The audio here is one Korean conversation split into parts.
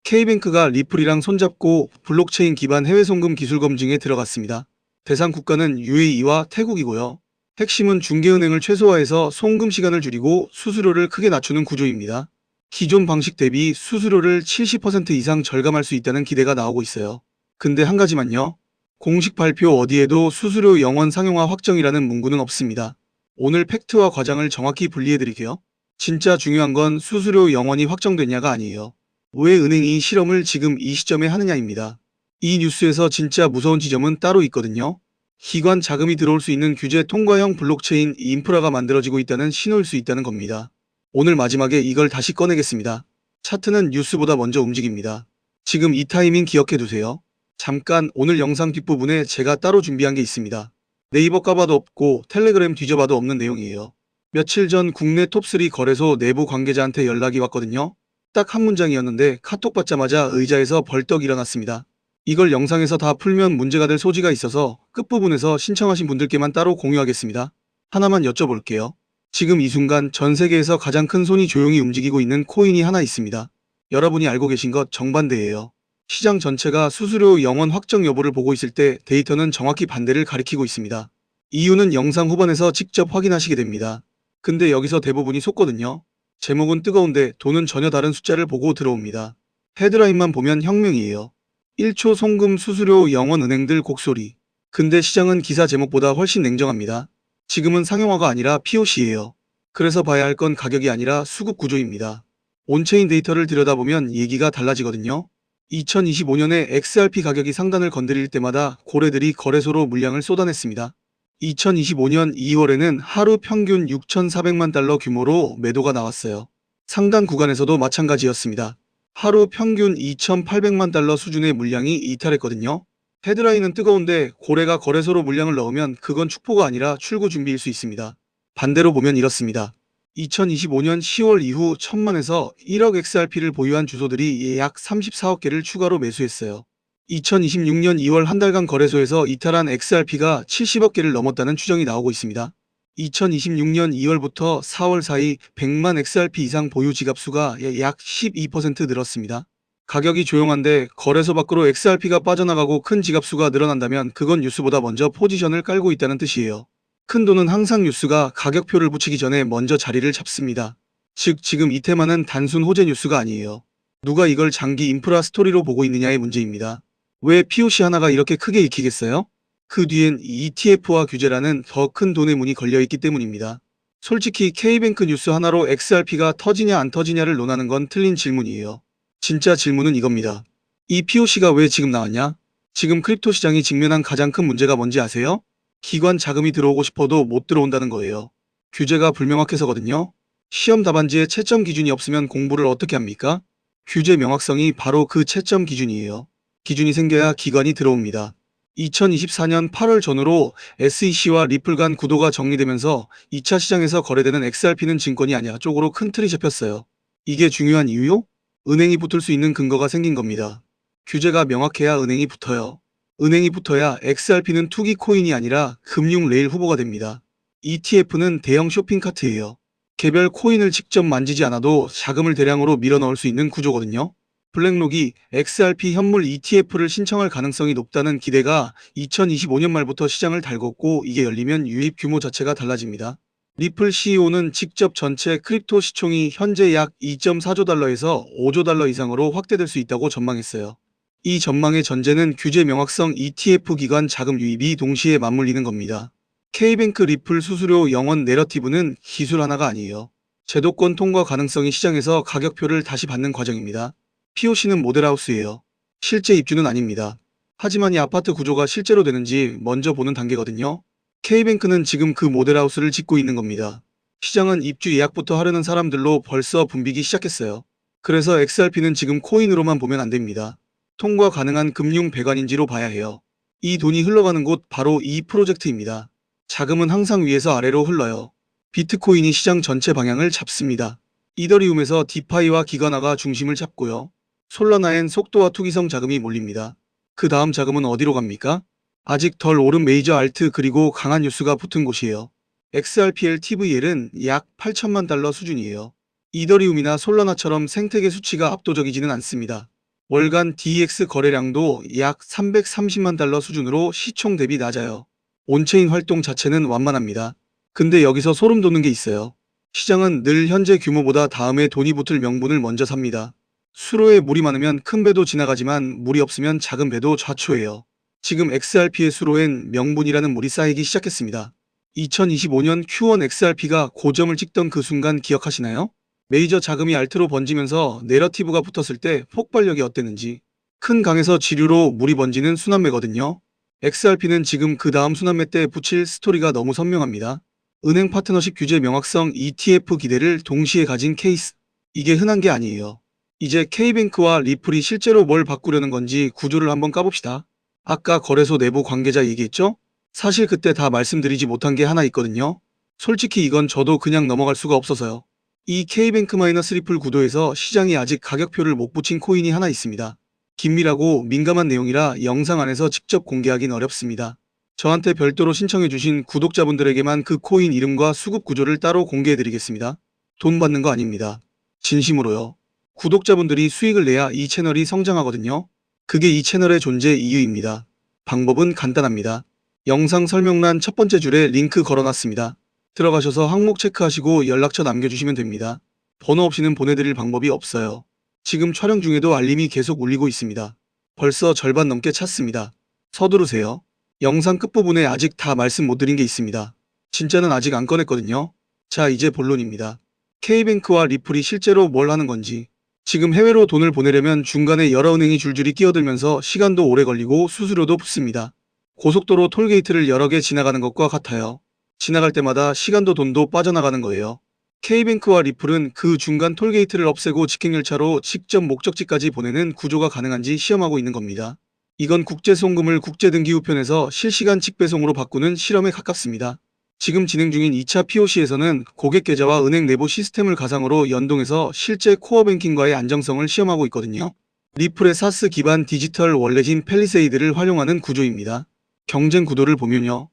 K뱅크가 리플이랑 손잡고 블록체인 기반 해외 송금 기술 검증에 들어갔습니다. 대상 국가는 UAE와 태국이고요. 핵심은 중개은행을 최소화해서 송금 시간을 줄이고 수수료를 크게 낮추는 구조입니다. 기존 방식 대비 수수료를 70% 이상 절감할 수 있다는 기대가 나오고 있어요. 근데 한 가지만요. 공식 발표 어디에도 수수료 영원 상용화 확정이라는 문구는 없습니다. 오늘 팩트와 과장을 정확히 분리해드릴게요. 진짜 중요한 건 수수료 영원이 확정됐냐가 아니에요. 왜 은행이 실험을 지금 이 시점에 하느냐입니다. 이 뉴스에서 진짜 무서운 지점은 따로 있거든요. 기관 자금이 들어올 수 있는 규제 통과형 블록체인 인프라가 만들어지고 있다는 신호일 수 있다는 겁니다. 오늘 마지막에 이걸 다시 꺼내겠습니다. 차트는 뉴스보다 먼저 움직입니다. 지금 이 타이밍 기억해 두세요. 잠깐 오늘 영상 뒷부분에 제가 따로 준비한 게 있습니다. 네이버 까봐도 없고 텔레그램 뒤져봐도 없는 내용이에요. 며칠 전 국내 톱3 거래소 내부 관계자한테 연락이 왔거든요. 딱 한 문장이었는데 카톡 받자마자 의자에서 벌떡 일어났습니다. 이걸 영상에서 다 풀면 문제가 될 소지가 있어서 끝부분에서 신청하신 분들께만 따로 공유하겠습니다. 하나만 여쭤볼게요. 지금 이 순간 전 세계에서 가장 큰 손이 조용히 움직이고 있는 코인이 하나 있습니다. 여러분이 알고 계신 것 정반대예요. 시장 전체가 수수료 영원 확정 여부를 보고 있을 때 데이터는 정확히 반대를 가리키고 있습니다. 이유는 영상 후반에서 직접 확인하시게 됩니다. 근데 여기서 대부분이 속거든요. 제목은 뜨거운데 돈은 전혀 다른 숫자를 보고 들어옵니다. 헤드라인만 보면 혁명이에요. 1초 송금 수수료 영원 은행들 곡소리. 근데 시장은 기사 제목보다 훨씬 냉정합니다. 지금은 상용화가 아니라 POC예요. 그래서 봐야 할 건 가격이 아니라 수급 구조입니다. 온체인 데이터를 들여다보면 얘기가 달라지거든요. 2025년에 XRP 가격이 상단을 건드릴 때마다 고래들이 거래소로 물량을 쏟아냈습니다. 2025년 2월에는 하루 평균 6,400만 달러 규모로 매도가 나왔어요. 상단 구간에서도 마찬가지였습니다. 하루 평균 2,800만 달러 수준의 물량이 이탈했거든요. 헤드라인은 뜨거운데 고래가 거래소로 물량을 넣으면 그건 축포가 아니라 출구 준비일 수 있습니다. 반대로 보면 이렇습니다. 2025년 10월 이후 1,000만에서 1억 XRP를 보유한 주소들이 약 34억 개를 추가로 매수했어요. 2026년 2월 한 달간 거래소에서 이탈한 XRP가 70억 개를 넘었다는 추정이 나오고 있습니다. 2026년 2월부터 4월 사이 100만 XRP 이상 보유 지갑수가 약 12% 늘었습니다. 가격이 조용한데 거래소 밖으로 XRP가 빠져나가고 큰 지갑수가 늘어난다면 그건 뉴스보다 먼저 포지션을 깔고 있다는 뜻이에요. 큰 돈은 항상 뉴스가 가격표를 붙이기 전에 먼저 자리를 잡습니다. 즉 지금 이 테마는 단순 호재 뉴스가 아니에요. 누가 이걸 장기 인프라 스토리로 보고 있느냐의 문제입니다. 왜 POC 하나가 이렇게 크게 익히겠어요? 그 뒤엔 ETF와 규제라는 더 큰 돈의 문이 걸려있기 때문입니다. 솔직히 K뱅크 뉴스 하나로 XRP가 터지냐 안 터지냐를 논하는 건 틀린 질문이에요. 진짜 질문은 이겁니다. 이 POC가 왜 지금 나왔냐? 지금 크립토 시장이 직면한 가장 큰 문제가 뭔지 아세요? 기관 자금이 들어오고 싶어도 못 들어온다는 거예요. 규제가 불명확해서거든요. 시험 답안지에 채점 기준이 없으면 공부를 어떻게 합니까? 규제 명확성이 바로 그 채점 기준이에요. 기준이 생겨야 기관이 들어옵니다. 2024년 8월 전후로 SEC와 리플 간 구도가 정리되면서 2차 시장에서 거래되는 XRP는 증권이 아니야 쪽으로 큰 틀이 잡혔어요. 이게 중요한 이유요? 은행이 붙을 수 있는 근거가 생긴 겁니다. 규제가 명확해야 은행이 붙어요. 은행이 붙어야 XRP는 투기 코인이 아니라 금융 레일 후보가 됩니다. ETF는 대형 쇼핑카트예요. 개별 코인을 직접 만지지 않아도 자금을 대량으로 밀어 넣을 수 있는 구조거든요. 블랙록이 XRP 현물 ETF를 신청할 가능성이 높다는 기대가 2025년 말부터 시장을 달궜고 이게 열리면 유입 규모 자체가 달라집니다. 리플 CEO는 직접 전체 크립토 시총이 현재 약 2.4조 달러에서 5조 달러 이상으로 확대될 수 있다고 전망했어요. 이 전망의 전제는 규제 명확성 ETF 기관 자금 유입이 동시에 맞물리는 겁니다. K뱅크 리플 수수료 영원 내러티브는 기술 하나가 아니에요. 제도권 통과 가능성이 시장에서 가격표를 다시 받는 과정입니다. POC는 모델하우스예요. 실제 입주는 아닙니다. 하지만 이 아파트 구조가 실제로 되는지 먼저 보는 단계거든요. K뱅크는 지금 그 모델하우스를 짓고 있는 겁니다. 시장은 입주 예약부터 하려는 사람들로 벌써 붐비기 시작했어요. 그래서 XRP는 지금 코인으로만 보면 안 됩니다. 통과 가능한 금융 배관인지로 봐야 해요. 이 돈이 흘러가는 곳 바로 이 프로젝트입니다. 자금은 항상 위에서 아래로 흘러요. 비트코인이 시장 전체 방향을 잡습니다. 이더리움에서 디파이와 기관화가 중심을 잡고요. 솔라나엔 속도와 투기성 자금이 몰립니다. 그 다음 자금은 어디로 갑니까? 아직 덜 오른 메이저 알트 그리고 강한 뉴스가 붙은 곳이에요. XRPL TVL은 약 8천만 달러 수준이에요. 이더리움이나 솔라나처럼 생태계 수치가 압도적이지는 않습니다. 월간 DX 거래량도 약 330만 달러 수준으로 시총 대비 낮아요. 온체인 활동 자체는 완만합니다. 근데 여기서 소름 돋는 게 있어요. 시장은 늘 현재 규모보다 다음에 돈이 붙을 명분을 먼저 삽니다. 수로에 물이 많으면 큰 배도 지나가지만 물이 없으면 작은 배도 좌초해요. 지금 XRP의 수로엔 명분이라는 물이 쌓이기 시작했습니다. 2025년 Q1 XRP가 고점을 찍던 그 순간 기억하시나요? 메이저 자금이 알트로 번지면서 내러티브가 붙었을 때 폭발력이 어땠는지. 큰 강에서 지류로 물이 번지는 순환매거든요. XRP는 지금 그 다음 순환매 때 붙일 스토리가 너무 선명합니다. 은행 파트너십 규제 명확성 ETF 기대를 동시에 가진 케이스. 이게 흔한 게 아니에요. 이제 K뱅크와 리플이 실제로 뭘 바꾸려는 건지 구조를 한번 까봅시다. 아까 거래소 내부 관계자 얘기했죠? 사실 그때 다 말씀드리지 못한 게 하나 있거든요. 솔직히 이건 저도 그냥 넘어갈 수가 없어서요. 이 K뱅크-리플 구도에서 시장이 아직 가격표를 못 붙인 코인이 하나 있습니다. 긴밀하고 민감한 내용이라 영상 안에서 직접 공개하긴 어렵습니다. 저한테 별도로 신청해주신 구독자분들에게만 그 코인 이름과 수급 구조를 따로 공개해드리겠습니다. 돈 받는 거 아닙니다. 진심으로요. 구독자분들이 수익을 내야 이 채널이 성장하거든요. 그게 이 채널의 존재 이유입니다. 방법은 간단합니다. 영상 설명란 첫 번째 줄에 링크 걸어놨습니다. 들어가셔서 항목 체크하시고 연락처 남겨주시면 됩니다. 번호 없이는 보내드릴 방법이 없어요. 지금 촬영 중에도 알림이 계속 울리고 있습니다. 벌써 절반 넘게 찼습니다. 서두르세요. 영상 끝부분에 아직 다 말씀 못 드린 게 있습니다. 진짜는 아직 안 꺼냈거든요. 자, 이제 본론입니다. K뱅크와 리플이 실제로 뭘 하는 건지. 지금 해외로 돈을 보내려면 중간에 여러 은행이 줄줄이 끼어들면서 시간도 오래 걸리고 수수료도 붙습니다. 고속도로 톨게이트를 여러 개 지나가는 것과 같아요. 지나갈 때마다 시간도 돈도 빠져나가는 거예요. K뱅크와 리플은 그 중간 톨게이트를 없애고 직행열차로 직접 목적지까지 보내는 구조가 가능한지 시험하고 있는 겁니다. 이건 국제송금을 국제등기 우편에서 실시간 직배송으로 바꾸는 실험에 가깝습니다. 지금 진행 중인 2차 POC에서는 고객 계좌와 은행 내부 시스템을 가상으로 연동해서 실제 코어뱅킹과의 안정성을 시험하고 있거든요. 리플의 사스 기반 디지털 월렛인 펠리세이드를 활용하는 구조입니다. 경쟁 구도를 보면요.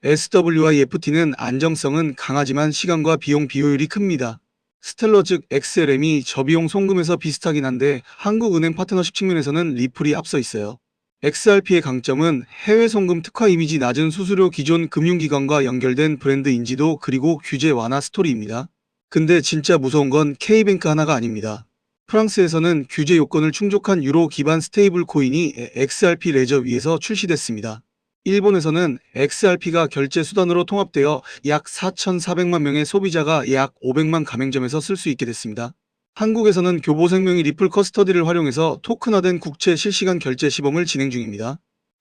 SW와 FT는 안정성은 강하지만 시간과 비용 비효율이 큽니다. 스텔러 즉 XLM이 저비용 송금에서 비슷하긴 한데 한국은행 파트너십 측면에서는 리플이 앞서 있어요. XRP의 강점은 해외 송금 특화 이미지 낮은 수수료 기존 금융기관과 연결된 브랜드 인지도 그리고 규제 완화 스토리입니다. 근데 진짜 무서운 건 K뱅크 하나가 아닙니다. 프랑스에서는 규제 요건을 충족한 유로 기반 스테이블 코인이 XRP 레저 위에서 출시됐습니다. 일본에서는 XRP가 결제 수단으로 통합되어 약 4,400만 명의 소비자가 약 500만 가맹점에서 쓸 수 있게 됐습니다. 한국에서는 교보생명이 리플 커스터디를 활용해서 토큰화된 국채 실시간 결제 시범을 진행 중입니다.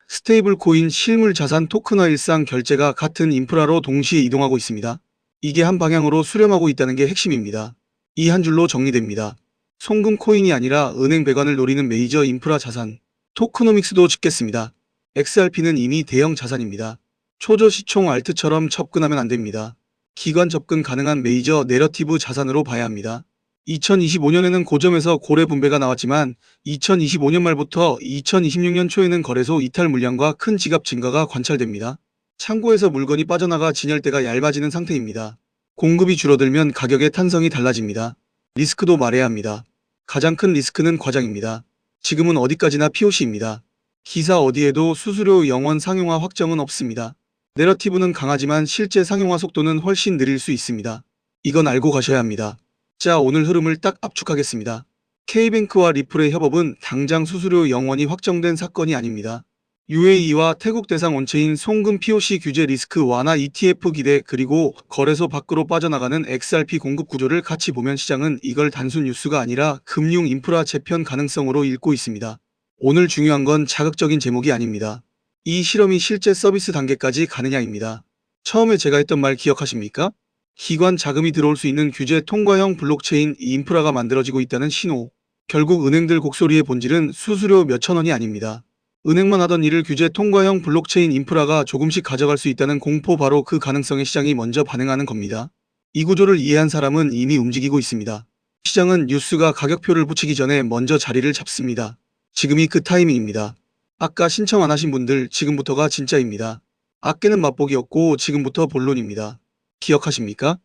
스테이블 코인 실물 자산 토큰화 일상 결제가 같은 인프라로 동시에 이동하고 있습니다. 이게 한 방향으로 수렴하고 있다는 게 핵심입니다. 이 한 줄로 정리됩니다. 송금 코인이 아니라 은행 배관을 노리는 메이저 인프라 자산. 토크노믹스도 짓겠습니다. XRP는 이미 대형 자산입니다. 초저 시총 알트처럼 접근하면 안됩니다. 기관 접근 가능한 메이저 내러티브 자산으로 봐야 합니다. 2025년에는 고점에서 고래 분배가 나왔지만 2025년 말부터 2026년 초에는 거래소 이탈 물량과 큰 지갑 증가가 관찰됩니다. 창고에서 물건이 빠져나가 진열대가 얇아지는 상태입니다. 공급이 줄어들면 가격의 탄성이 달라집니다. 리스크도 말해야 합니다. 가장 큰 리스크는 과장입니다. 지금은 어디까지나 POC입니다. 기사 어디에도 수수료 영원 상용화 확정은 없습니다. 내러티브는 강하지만 실제 상용화 속도는 훨씬 느릴 수 있습니다. 이건 알고 가셔야 합니다. 자, 오늘 흐름을 딱 압축하겠습니다. K뱅크와 리플의 협업은 당장 수수료 영원이 확정된 사건이 아닙니다. UAE와 태국 대상 온체인 송금 POC 규제 리스크 완화 ETF 기대 그리고 거래소 밖으로 빠져나가는 XRP 공급 구조를 같이 보면 시장은 이걸 단순 뉴스가 아니라 금융 인프라 재편 가능성으로 읽고 있습니다. 오늘 중요한 건 자극적인 제목이 아닙니다. 이 실험이 실제 서비스 단계까지 가느냐입니다. 처음에 제가 했던 말 기억하십니까? 기관 자금이 들어올 수 있는 규제 통과형 블록체인 인프라가 만들어지고 있다는 신호. 결국 은행들 곡소리의 본질은 수수료 몇천 원이 아닙니다. 은행만 하던 일을 규제 통과형 블록체인 인프라가 조금씩 가져갈 수 있다는 공포, 바로 그 가능성에 시장이 먼저 반응하는 겁니다. 이 구조를 이해한 사람은 이미 움직이고 있습니다. 시장은 뉴스가 가격표를 붙이기 전에 먼저 자리를 잡습니다. 지금이 그 타이밍입니다. 아까 신청 안 하신 분들 지금부터가 진짜입니다. 아껴는 맛보기였고 지금부터 본론입니다. 기억하십니까?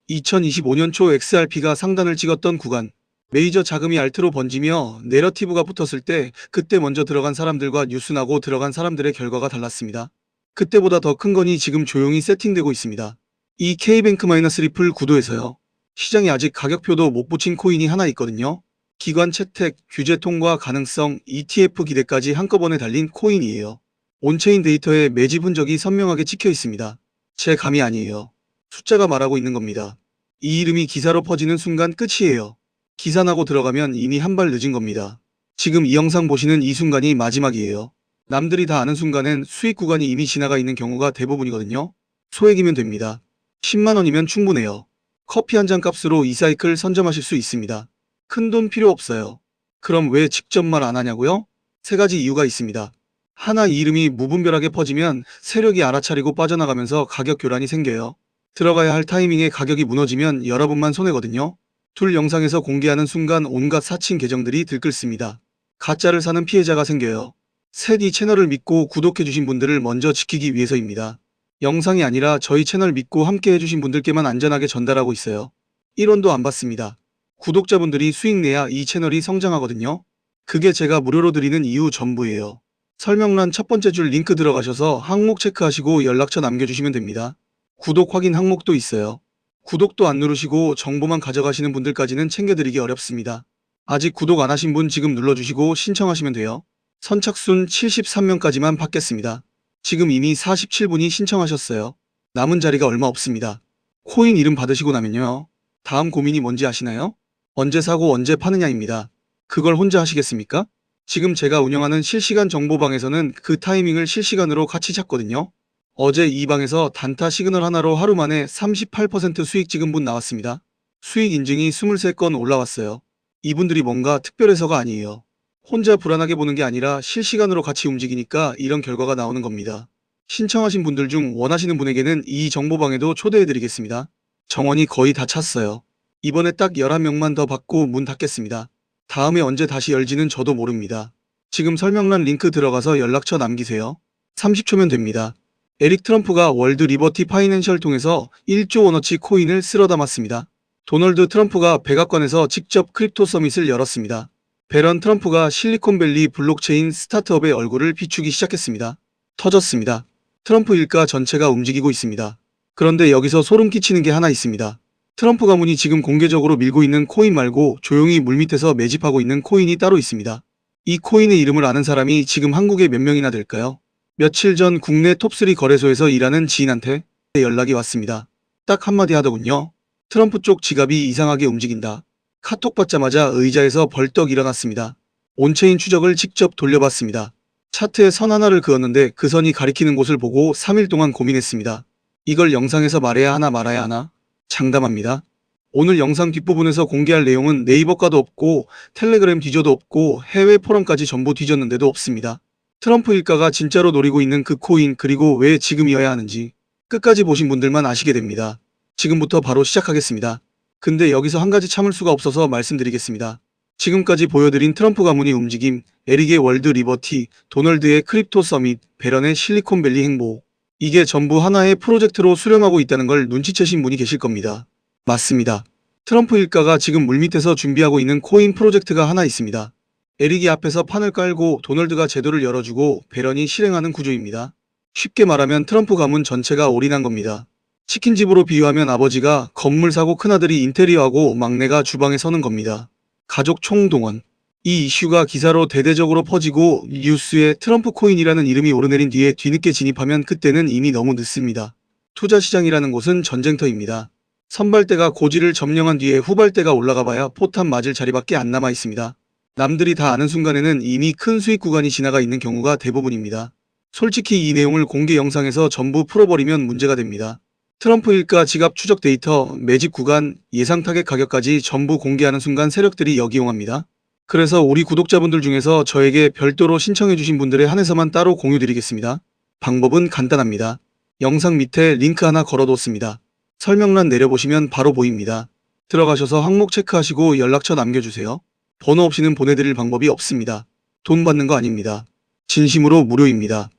2025년 초 XRP가 상단을 찍었던 구간. 메이저 자금이 알트로 번지며 내러티브가 붙었을 때 그때 먼저 들어간 사람들과 뉴스 나고 들어간 사람들의 결과가 달랐습니다. 그때보다 더 큰 건이 지금 조용히 세팅되고 있습니다. 이 K뱅크-리플 구도에서요. 시장이 아직 가격표도 못 붙인 코인이 하나 있거든요. 기관 채택, 규제 통과 가능성, ETF 기대까지 한꺼번에 달린 코인이에요. 온체인 데이터에 매집 흔적이 선명하게 찍혀 있습니다. 제 감이 아니에요. 숫자가 말하고 있는 겁니다. 이 이름이 기사로 퍼지는 순간 끝이에요. 기사 나고 들어가면 이미 한 발 늦은 겁니다. 지금 이 영상 보시는 이 순간이 마지막이에요. 남들이 다 아는 순간엔 수익 구간이 이미 지나가 있는 경우가 대부분이거든요. 소액이면 됩니다. 10만원이면 충분해요. 커피 한 잔 값으로 이 사이클 선점하실 수 있습니다. 큰 돈 필요 없어요. 그럼 왜 직접 말 안 하냐고요? 세 가지 이유가 있습니다. 하나, 이 이름이 무분별하게 퍼지면 세력이 알아차리고 빠져나가면서 가격 교란이 생겨요. 들어가야 할 타이밍에 가격이 무너지면 여러분만 손해거든요. 둘, 영상에서 공개하는 순간 온갖 사칭 계정들이 들끓습니다. 가짜를 사는 피해자가 생겨요. 셋, 이 채널을 믿고 구독해주신 분들을 먼저 지키기 위해서입니다. 영상이 아니라 저희 채널 믿고 함께 해주신 분들께만 안전하게 전달하고 있어요. 1원도 안 받습니다. 구독자분들이 수익 내야 이 채널이 성장하거든요. 그게 제가 무료로 드리는 이유 전부예요. 설명란 첫 번째 줄 링크 들어가셔서 항목 체크하시고 연락처 남겨주시면 됩니다. 구독 확인 항목도 있어요. 구독도 안 누르시고 정보만 가져가시는 분들까지는 챙겨드리기 어렵습니다. 아직 구독 안 하신 분 지금 눌러주시고 신청하시면 돼요. 선착순 73명까지만 받겠습니다. 지금 이미 47분이 신청하셨어요. 남은 자리가 얼마 없습니다. 코인 이름 받으시고 나면요. 다음 고민이 뭔지 아시나요? 언제 사고 언제 파느냐입니다. 그걸 혼자 하시겠습니까? 지금 제가 운영하는 실시간 정보방에서는 그 타이밍을 실시간으로 같이 찾거든요. 어제 이 방에서 단타 시그널 하나로 하루 만에 38% 수익 찍은 분 나왔습니다. 수익 인증이 23건 올라왔어요. 이분들이 뭔가 특별해서가 아니에요. 혼자 불안하게 보는 게 아니라 실시간으로 같이 움직이니까 이런 결과가 나오는 겁니다. 신청하신 분들 중 원하시는 분에게는 이 정보방에도 초대해드리겠습니다. 정원이 거의 다 찼어요. 이번에 딱 11명만 더 받고 문 닫겠습니다. 다음에 언제 다시 열지는 저도 모릅니다. 지금 설명란 링크 들어가서 연락처 남기세요. 30초면 됩니다. 에릭 트럼프가 월드 리버티 파이낸셜 통해서 1조 원어치 코인을 쓸어 담았습니다. 도널드 트럼프가 백악관에서 직접 크립토 서밋을 열었습니다. 배런 트럼프가 실리콘밸리 블록체인 스타트업의 얼굴을 비추기 시작했습니다. 터졌습니다. 트럼프 일가 전체가 움직이고 있습니다. 그런데 여기서 소름 끼치는 게 하나 있습니다. 트럼프 가문이 지금 공개적으로 밀고 있는 코인 말고 조용히 물밑에서 매집하고 있는 코인이 따로 있습니다. 이 코인의 이름을 아는 사람이 지금 한국에 몇 명이나 될까요? 며칠 전 국내 톱3 거래소에서 일하는 지인한테 연락이 왔습니다. 딱 한마디 하더군요. 트럼프 쪽 지갑이 이상하게 움직인다. 카톡 받자마자 의자에서 벌떡 일어났습니다. 온체인 추적을 직접 돌려봤습니다. 차트에 선 하나를 그었는데 그 선이 가리키는 곳을 보고 3일 동안 고민했습니다. 이걸 영상에서 말해야 하나 말아야 하나? 장담합니다. 오늘 영상 뒷부분에서 공개할 내용은 네이버 가도 없고 텔레그램 뒤져도 없고 해외 포럼까지 전부 뒤졌는데도 없습니다. 트럼프 일가가 진짜로 노리고 있는 그 코인, 그리고 왜 지금이어야 하는지 끝까지 보신 분들만 아시게 됩니다. 지금부터 바로 시작하겠습니다. 근데 여기서 한 가지 참을 수가 없어서 말씀드리겠습니다. 지금까지 보여드린 트럼프 가문의 움직임, 에릭의 월드 리버티, 도널드의 크립토 서밋, 배런의 실리콘밸리 행보, 이게 전부 하나의 프로젝트로 수렴하고 있다는 걸 눈치채신 분이 계실 겁니다. 맞습니다. 트럼프 일가가 지금 물밑에서 준비하고 있는 코인 프로젝트가 하나 있습니다. 에릭이 앞에서 판을 깔고 도널드가 제도를 열어주고 배런이 실행하는 구조입니다. 쉽게 말하면 트럼프 가문 전체가 올인한 겁니다. 치킨집으로 비유하면 아버지가 건물 사고 큰아들이 인테리어하고 막내가 주방에 서는 겁니다. 가족 총동원. 이 이슈가 기사로 대대적으로 퍼지고 뉴스에 트럼프 코인이라는 이름이 오르내린 뒤에 뒤늦게 진입하면 그때는 이미 너무 늦습니다. 투자시장이라는 곳은 전쟁터입니다. 선발대가 고지를 점령한 뒤에 후발대가 올라가 봐야 포탄 맞을 자리밖에 안 남아 있습니다. 남들이 다 아는 순간에는 이미 큰 수익 구간이 지나가 있는 경우가 대부분입니다. 솔직히 이 내용을 공개 영상에서 전부 풀어버리면 문제가 됩니다. 트럼프 일가 지갑 추적 데이터, 매집 구간, 예상 타겟 가격까지 전부 공개하는 순간 세력들이 역이용합니다. 그래서 우리 구독자분들 중에서 저에게 별도로 신청해주신 분들에 한해서만 따로 공유드리겠습니다. 방법은 간단합니다. 영상 밑에 링크 하나 걸어뒀습니다. 설명란 내려보시면 바로 보입니다. 들어가셔서 항목 체크하시고 연락처 남겨주세요. 번호 없이는 보내드릴 방법이 없습니다. 돈 받는 거 아닙니다. 진심으로 무료입니다.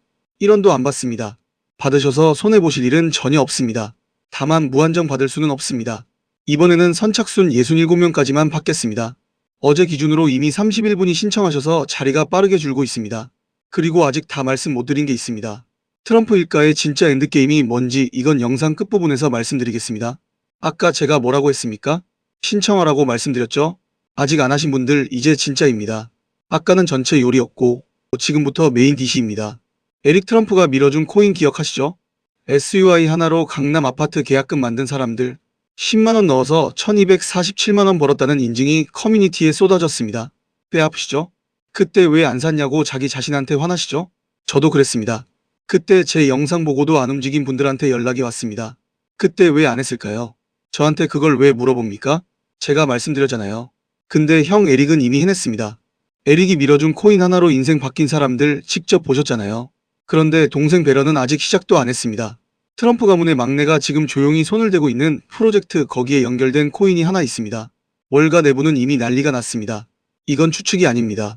1원도 안 받습니다. 받으셔서 손해보실 일은 전혀 없습니다. 다만 무한정 받을 수는 없습니다. 이번에는 선착순 67명까지만 받겠습니다. 어제 기준으로 이미 31분이 신청하셔서 자리가 빠르게 줄고 있습니다. 그리고 아직 다 말씀 못 드린 게 있습니다. 트럼프 일가의 진짜 엔드게임이 뭔지 이건 영상 끝부분에서 말씀드리겠습니다. 아까 제가 뭐라고 했습니까? 신청하라고 말씀드렸죠? 아직 안 하신 분들 이제 진짜입니다. 아까는 전체 요리였고 지금부터 메인 디시입니다. 에릭 트럼프가 밀어준 코인 기억하시죠? SUI 하나로 강남 아파트 계약금 만든 사람들 10만원 넣어서 1247만원 벌었다는 인증이 커뮤니티에 쏟아졌습니다. 배 아프시죠? 그때 왜 안 샀냐고 자기 자신한테 화나시죠? 저도 그랬습니다. 그때 제 영상 보고도 안 움직인 분들한테 연락이 왔습니다. 그때 왜 안 했을까요? 저한테 그걸 왜 물어봅니까? 제가 말씀드렸잖아요. 근데 형 에릭은 이미 해냈습니다. 에릭이 밀어준 코인 하나로 인생 바뀐 사람들 직접 보셨잖아요. 그런데 동생 배런은 아직 시작도 안 했습니다. 트럼프 가문의 막내가 지금 조용히 손을 대고 있는 프로젝트 거기에 연결된 코인이 하나 있습니다. 월가 내부는 이미 난리가 났습니다. 이건 추측이 아닙니다.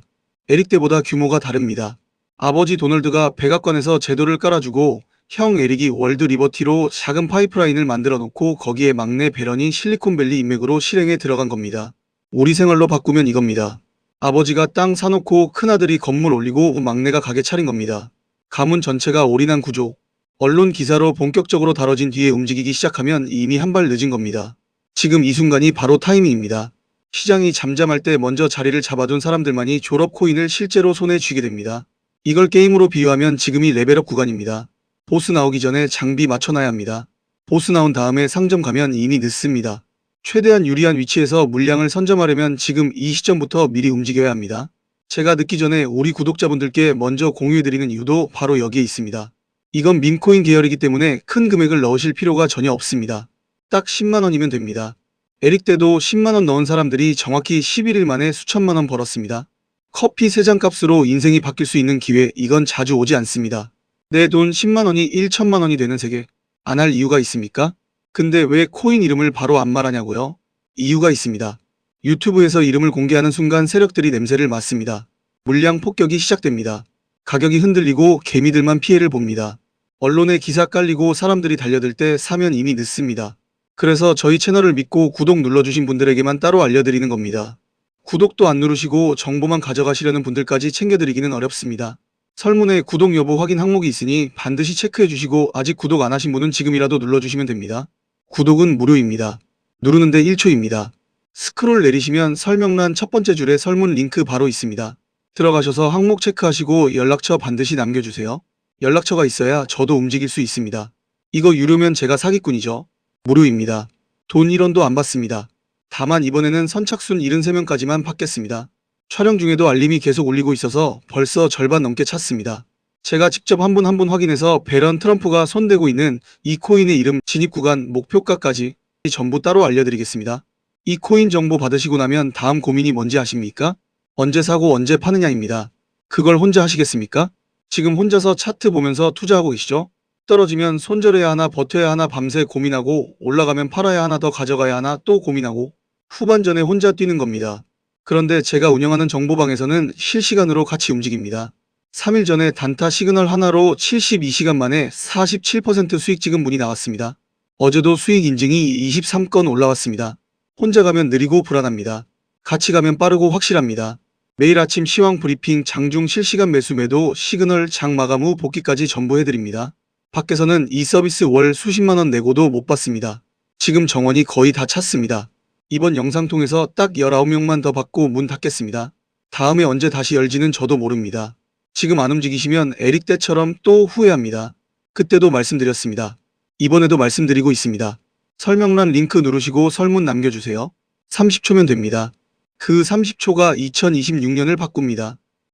에릭 때보다 규모가 다릅니다. 아버지 도널드가 백악관에서 제도를 깔아주고 형 에릭이 월드 리버티로 작은 파이프라인을 만들어 놓고 거기에 막내 배런이 실리콘밸리 인맥으로 실행에 들어간 겁니다. 우리 생활로 바꾸면 이겁니다. 아버지가 땅 사놓고 큰아들이 건물 올리고 막내가 가게 차린 겁니다. 가문 전체가 올인한 구조. 언론 기사로 본격적으로 다뤄진 뒤에 움직이기 시작하면 이미 한 발 늦은 겁니다. 지금 이 순간이 바로 타이밍입니다. 시장이 잠잠할 때 먼저 자리를 잡아둔 사람들만이 졸업 코인을 실제로 손에 쥐게 됩니다. 이걸 게임으로 비유하면 지금이 레벨업 구간입니다. 보스 나오기 전에 장비 맞춰놔야 합니다. 보스 나온 다음에 상점 가면 이미 늦습니다. 최대한 유리한 위치에서 물량을 선점하려면 지금 이 시점부터 미리 움직여야 합니다. 제가 늦기 전에 우리 구독자분들께 먼저 공유해드리는 이유도 바로 여기에 있습니다. 이건 밈코인 계열이기 때문에 큰 금액을 넣으실 필요가 전혀 없습니다. 딱 10만원이면 됩니다. 에릭 때도 10만원 넣은 사람들이 정확히 11일 만에 수천만원 벌었습니다. 커피 3잔 값으로 인생이 바뀔 수 있는 기회, 이건 자주 오지 않습니다. 내 돈 10만원이 1천만원이 되는 세계. 안 할 이유가 있습니까? 근데 왜 코인 이름을 바로 안 말하냐고요? 이유가 있습니다. 유튜브에서 이름을 공개하는 순간 세력들이 냄새를 맡습니다. 물량 폭격이 시작됩니다. 가격이 흔들리고 개미들만 피해를 봅니다. 언론에 기사 깔리고 사람들이 달려들 때 사면 이미 늦습니다. 그래서 저희 채널을 믿고 구독 눌러주신 분들에게만 따로 알려드리는 겁니다. 구독도 안 누르시고 정보만 가져가시려는 분들까지 챙겨드리기는 어렵습니다. 설문에 구독 여부 확인 항목이 있으니 반드시 체크해주시고 아직 구독 안 하신 분은 지금이라도 눌러주시면 됩니다. 구독은 무료입니다. 누르는데 1초입니다. 스크롤 내리시면 설명란 첫 번째 줄에 설문 링크 바로 있습니다. 들어가셔서 항목 체크하시고 연락처 반드시 남겨주세요. 연락처가 있어야 저도 움직일 수 있습니다. 이거 유료면 제가 사기꾼이죠. 무료입니다. 돈 1원도 안 받습니다. 다만 이번에는 선착순 73명까지만 받겠습니다. 촬영 중에도 알림이 계속 울리고 있어서 벌써 절반 넘게 찼습니다. 제가 직접 한 분 한 분 확인해서 배런 트럼프가 손대고 있는 이 코인의 이름, 진입 구간, 목표가까지 전부 따로 알려드리겠습니다. 이 코인 정보 받으시고 나면 다음 고민이 뭔지 아십니까? 언제 사고 언제 파느냐입니다. 그걸 혼자 하시겠습니까? 지금 혼자서 차트 보면서 투자하고 계시죠? 떨어지면 손절해야 하나 버텨야 하나 밤새 고민하고 올라가면 팔아야 하나 더 가져가야 하나 또 고민하고 후반전에 혼자 뛰는 겁니다. 그런데 제가 운영하는 정보방에서는 실시간으로 같이 움직입니다. 3일 전에 단타 시그널 하나로 72시간 만에 47% 수익 찍은 분이 나왔습니다. 어제도 수익 인증이 23건 올라왔습니다. 혼자 가면 느리고 불안합니다. 같이 가면 빠르고 확실합니다. 매일 아침 시황 브리핑, 장중 실시간 매수 매도, 시그널, 장 마감 후 복귀까지 전부 해드립니다. 밖에서는 이 서비스 월 수십만원 내고도 못 받습니다. 지금 정원이 거의 다 찼습니다. 이번 영상 통해서 딱 19명만 더 받고 문 닫겠습니다. 다음에 언제 다시 열지는 저도 모릅니다. 지금 안 움직이시면 에릭 때처럼 또 후회합니다. 그때도 말씀드렸습니다. 이번에도 말씀드리고 있습니다. 설명란 링크 누르시고 설문 남겨주세요. 30초면 됩니다. 그 30초가 2026년을 바꿉니다.